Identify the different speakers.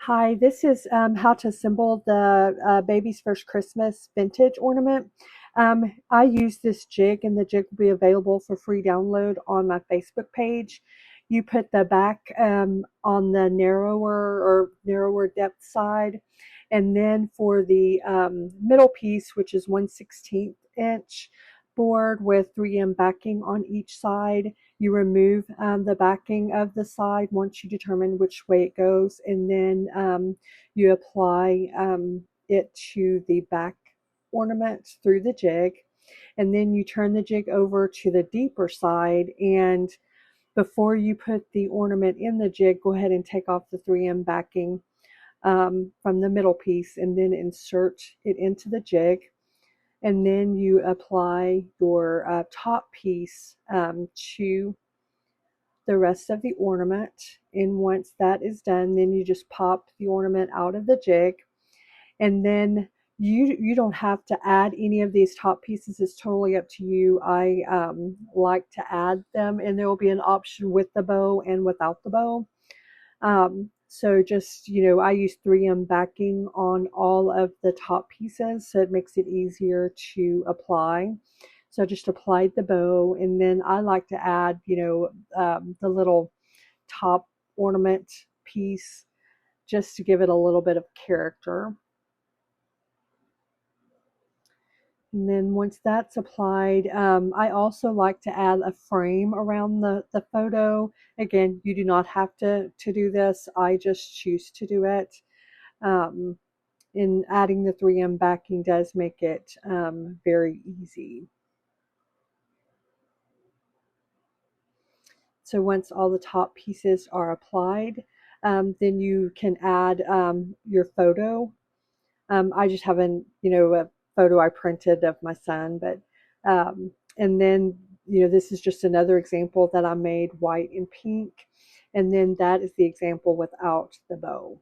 Speaker 1: Hi, this is how to assemble the Baby's First Christmas vintage ornament. I use this jig, and the jig will be available for free download on my Facebook page. You put the back on the narrower depth side, and then for the middle piece, which is 1/16 inch board with 3M backing on each side, you remove the backing of the side once you determine which way it goes, and then you apply it to the back ornament through the jig, and then you turn the jig over to the deeper side, and before you put the ornament in the jig, go ahead and take off the 3M backing from the middle piece, and then insert it into the jig, and then you apply your top piece to the rest of the ornament. And once that is done, then you just pop the ornament out of the jig, and then you don't have to add any of these top pieces. It's totally up to you. I like to add them, and there will be an option with the bow and without the bow. So just, I use 3M backing on all of the top pieces, so it makes it easier to apply. So I just applied the bow, and then I like to add, the little top ornament piece just to give it a little bit of character. And then once that's applied, I also like to add a frame around the photo. Again, you do not have to do this. I just choose to do it. And adding the 3M backing does make it very easy. So once all the top pieces are applied, then you can add your photo. I just have a photo I printed of my son, but and then this is just another example that I made white and pink, and then that is the example without the bow.